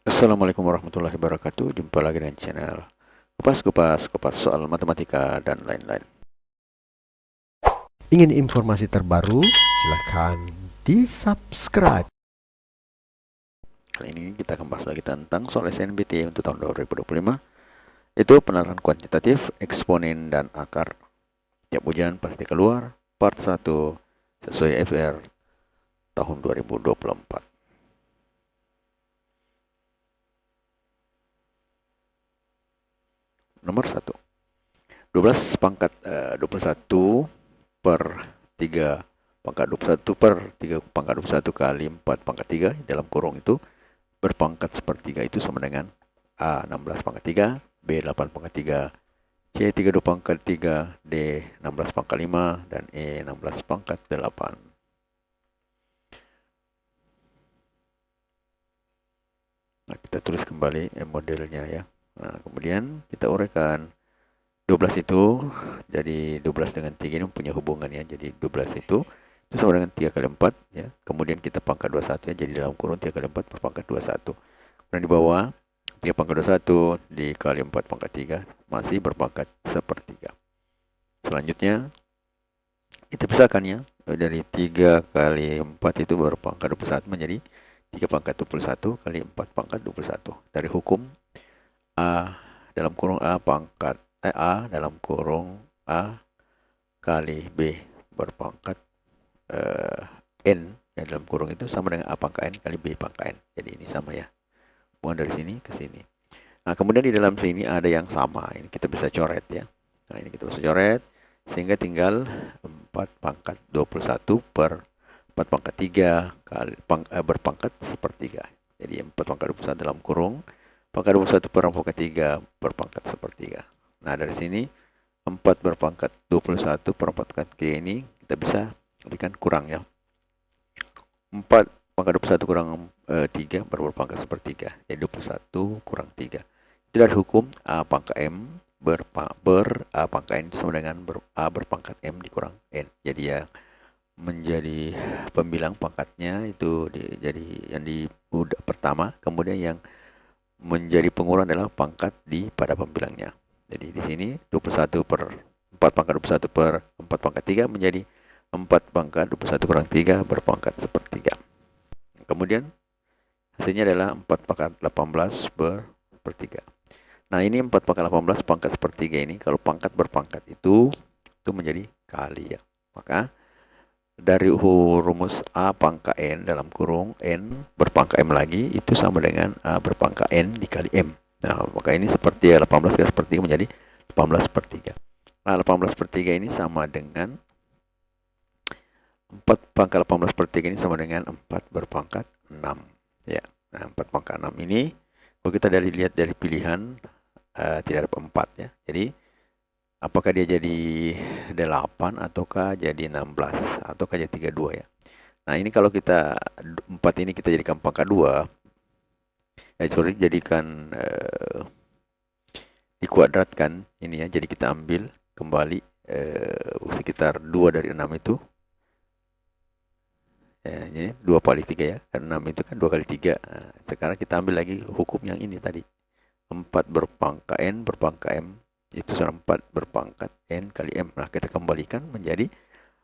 Assalamualaikum warahmatullahi wabarakatuh. Jumpa lagi dengan channel Kupas soal matematika dan lain-lain. Ingin informasi terbaru? Silahkan di-subscribe. Kali ini kita akan bahas lagi tentang soal SNMPT untuk tahun 2025. Itu penerapan kuantitatif, eksponen, dan akar. Tiap ujian pasti keluar. Part 1 sesuai FR tahun 2024. Nomor 1. 12 pangkat 21 per 3 pangkat 21 per 3 pangkat 21 kali 4 pangkat 3 dalam kurung itu berpangkat sepertiga itu sama dengan A 16 pangkat 3, B 8 pangkat 3, C 32 pangkat 3, D 16 pangkat 5, dan E 16 pangkat 8. Nah, kita tulis kembali modelnya ya. Nah, kemudian kita uraikan 12 itu, jadi 12 dengan 3 ini punya hubungan ya. Jadi 12 itu sama dengan 3 kali 4 ya. Kemudian kita pangkat 21 ya. Jadi dalam kurung 3 kali 4 berpangkat 21. Kemudian di bawah 3 pangkat 21 dikali 4 pangkat 3 masih berpangkat sepertiga. Selanjutnya kita pisahkan ya. Dari 3 kali 4 itu berpangkat 21 menjadi 3 pangkat 21 kali 4 pangkat 21. Dari hukum A dalam kurung A pangkat A dalam kurung A kali B berpangkat N ya, dalam kurung itu sama dengan A pangkat N kali B pangkat N. Jadi ini sama ya. Hubungan dari sini ke sini. Nah, kemudian di dalam sini ada yang sama. Ini kita bisa coret ya. Nah, ini kita bisa coret. Sehingga tinggal 4 pangkat 21 per 4 pangkat 3 kali, berpangkat sepertiga. Jadi 4 pangkat 21 dalam kurung. Pangkat 21 per 4 pangkat 3 berpangkat sepertiga. Nah, dari sini 4 berpangkat 21 per 4 pangkat 3 ini kita bisa berikan kurang ya. 4 pangkat 21 kurang 3 berpangkat sepertiga. Jadi 21 kurang 3. Itu dari hukum A pangkat M A pangkat N itu sama dengan A berpangkat M dikurang N. Jadi ya menjadi pembilang pangkatnya itu jadi yang di pertama, kemudian yang menjadi pengurang adalah pangkat pada pembilangnya. Jadi di sini 21 per 4 pangkat 21 per 4 pangkat 3 menjadi 4 pangkat 21 kurang 3 berpangkat sepertiga. Kemudian hasilnya adalah 4 pangkat 18 per 3. Nah, ini 4 pangkat 18 pangkat sepertiga ini kalau pangkat berpangkat itu menjadi kali ya. Maka dari rumus A pangkat N dalam kurung N berpangkat M lagi itu sama dengan A berpangkat N dikali M. Nah, maka ini seperti 18 kali sepertiga menjadi 18 per 3. Nah, 18 per 3 ini sama dengan 4 pangkat 18 per 3 ini sama dengan 4 berpangkat 6. Ya. Nah, 4 pangkat 6 ini kalau kita lihat dari pilihan tidak ada 4 ya. Jadi apakah dia jadi 8 ataukah jadi 16 ataukah jadi 32 ya. Nah, ini kalau kita 4 ini kita jadikan pangkat 2, jadikan dikuadratkan ini ya. Jadi kita ambil kembali sekitar 2 dari 6 itu. Ya, ini 2 kali 3 ya. Karena 6 itu kan 2 kali 3. Nah, sekarang kita ambil lagi hukum yang ini tadi. 4 berpangkat N berpangkat M. Itu sama 4 berpangkat N kali M. Nah, kita kembalikan menjadi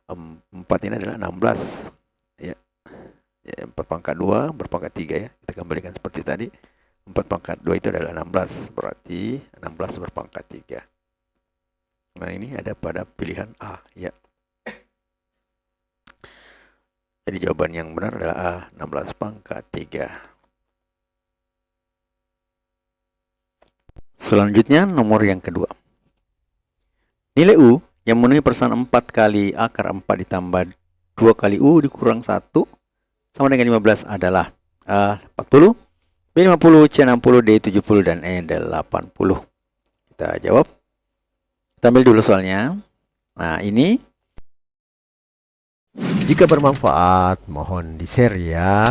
4 ini adalah 16. Ya. 4 pangkat 2 berpangkat 3 ya. Kita kembalikan seperti tadi. 4 pangkat 2 itu adalah 16. Berarti 16 berpangkat 3. Nah, ini ada pada pilihan A ya. Jadi jawaban yang benar adalah A, 16 pangkat 3. Selanjutnya nomor yang kedua. Nilai U yang memenuhi persamaan 4 kali akar 4 ditambah 2 kali U dikurang 1 sama dengan 15 adalah A 40, B 50, C 60, D 70, dan E 80. Kita jawab. Kita ambil dulu soalnya. Nah, ini Jika bermanfaat, mohon di-share ya.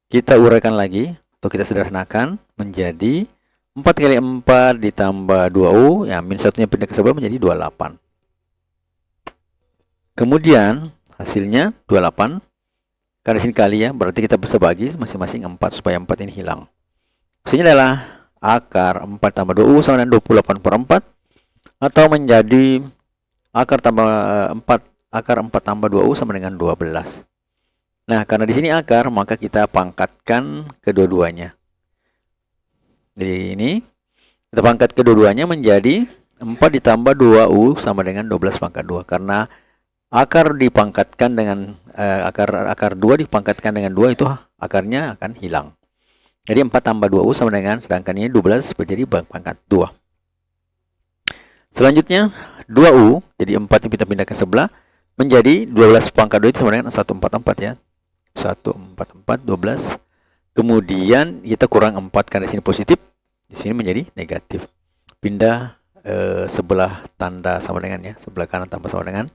kita uraikan lagi atau kita sederhanakan menjadi 4 kali 4 ditambah 2U, ya min satunya pindah ke sebelah menjadi 28. Kemudian hasilnya 28 Karena di sini kali ya, berarti kita bisa bagi masing-masing 4 supaya 4 ini hilang. Hasilnya adalah akar 4 tambah 2U sama dengan 28/4, atau menjadi akar 4 tambah 2U sama dengan 12. Nah, karena di sini akar, maka kita pangkatkan kedua-duanya. Jadi ini kita pangkat kedua-duanya menjadi 4 ditambah 2U sama dengan 12/2. Karena akar dipangkatkan dengan akar 2 dipangkatkan dengan 2, itu akarnya akan hilang. Jadi 4 tambah 2U sama dengan, sedangkan ini 12 menjadi pangkat 2. Selanjutnya 2U, jadi 4 yang kita pindah ke sebelah, menjadi 12/2 itu sama dengan 144 ya. 144, 12. Kemudian kita kurang 4 karena di sini positif, di sini menjadi negatif. Pindah sebelah tanda sama dengan ya, sebelah kanan tambah sama dengan.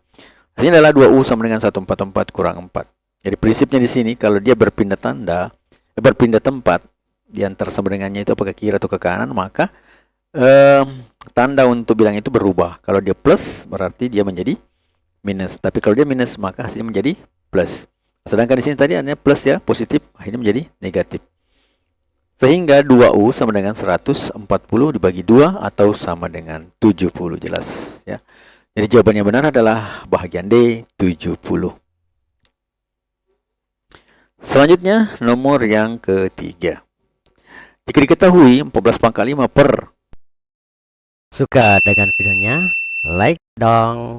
Hasilnya adalah 2U sama dengan 144 kurang 4. Jadi prinsipnya di sini kalau dia berpindah berpindah tempat di antara sama dengannya itu apakah ke kiri atau ke kanan, maka tanda untuk bilang itu berubah. Kalau dia plus berarti dia menjadi minus. Tapi kalau dia minus maka hasilnya menjadi plus. Sedangkan di sini tadi ada plus ya, positif, akhirnya menjadi negatif. Sehingga 2U sama dengan 140 dibagi 2 atau sama dengan 70, jelas ya. Jadi jawaban yang benar adalah bahagian D, 70. Selanjutnya nomor yang ketiga. Jika diketahui 14/5 per. Suka dengan videonya? Like dong.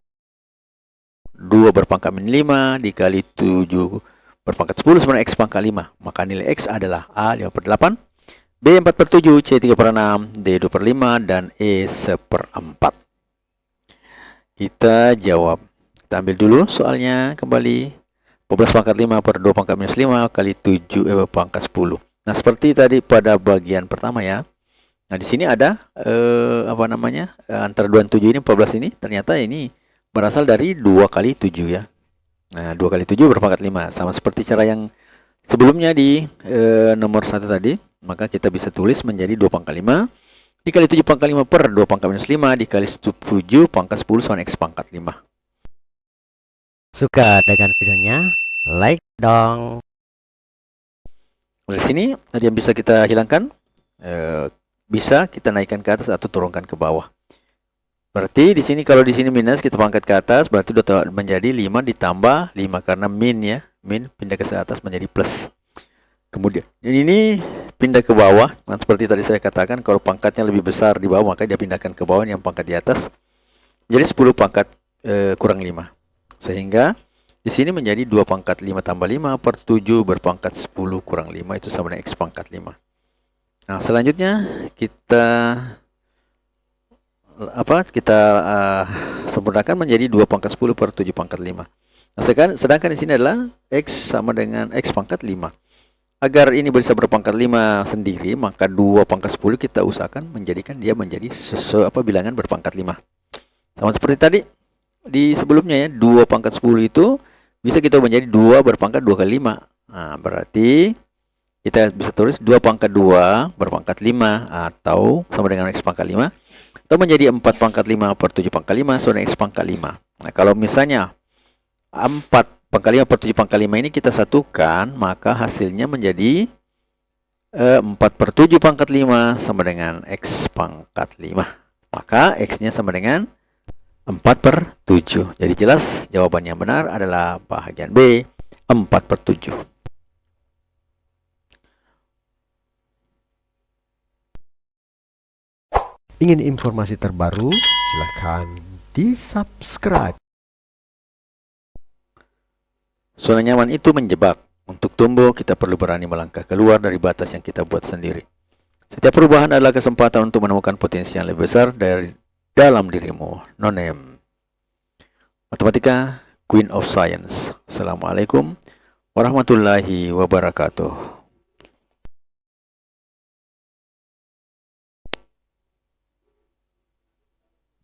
2 berpangkat min 5 dikali 7 berpangkat 10 sama dengan X pangkat 5. Maka nilai X adalah A 5/8, B 4/7, C 3/6, D 2/5, dan E 1/4. Kita jawab. Kita ambil dulu soalnya kembali. 14/5 per 2 pangkat minus 5 kali 7 pangkat 10. Nah, seperti tadi pada bagian pertama ya. Nah, di sini ada antara 2 dan 7 ini 14 ini ternyata ini berasal dari 2 kali 7 ya. Nah, 2 kali 7 berpangkat 5. Sama seperti cara yang sebelumnya di nomor 1 tadi, maka kita bisa tulis menjadi 2/5 dikali 7/5 per 2 pangkat minus 5 dikali 7 pangkat 10 sama X pangkat 5. Suka dengan videonya? Like dong. Dari sini ada yang bisa kita hilangkan, bisa kita naikkan ke atas atau turunkan ke bawah. Berarti di sini kalau di sini minus kita pangkat ke atas, berarti sudah menjadi 5 ditambah 5 karena min ya, min pindah ke atas menjadi plus. Kemudian ini pindah ke bawah. Nah, seperti tadi saya katakan, kalau pangkatnya lebih besar di bawah maka dia pindahkan ke bawah, yang pangkat di atas jadi 10 pangkat kurang 5. Sehingga di sini menjadi 2 pangkat 5 tambah 5 per 7 berpangkat 10 kurang 5, itu sama dengan X pangkat 5. Nah, selanjutnya kita sempurnakan menjadi 2 pangkat 10 per 7 pangkat 5. Nah, sedangkan di sini adalah X sama dengan X pangkat 5. Agar ini bisa berpangkat 5 sendiri, maka 2 pangkat 10 kita usahakan menjadikan dia menjadi bilangan berpangkat 5. Sama seperti tadi di sebelumnya ya, 2 pangkat 10 itu bisa kita menjadi 2 berpangkat 2 kali 5. Nah, berarti kita bisa tulis 2 pangkat 2 berpangkat 5 atau sama dengan X pangkat 5. Atau menjadi 4 pangkat 5 per 7 pangkat 5 sama dengan X pangkat 5. Nah, kalau misalnya 4 pangkat 5 per 7 pangkat 5 ini kita satukan, maka hasilnya menjadi 4 per 7 pangkat 5 sama dengan X pangkat 5. Maka X-nya sama dengan 4 per 7. Jadi jelas jawaban yang benar adalah bahagian B, 4 per 7. Ingin informasi terbaru? Silakan di-subscribe. Zona nyaman itu menjebak. Untuk tumbuh, kita perlu berani melangkah keluar dari batas yang kita buat sendiri. Setiap perubahan adalah kesempatan untuk menemukan potensi yang lebih besar dari dalam dirimu. No name. Matematika, Queen of Science. Assalamualaikum warahmatullahi wabarakatuh.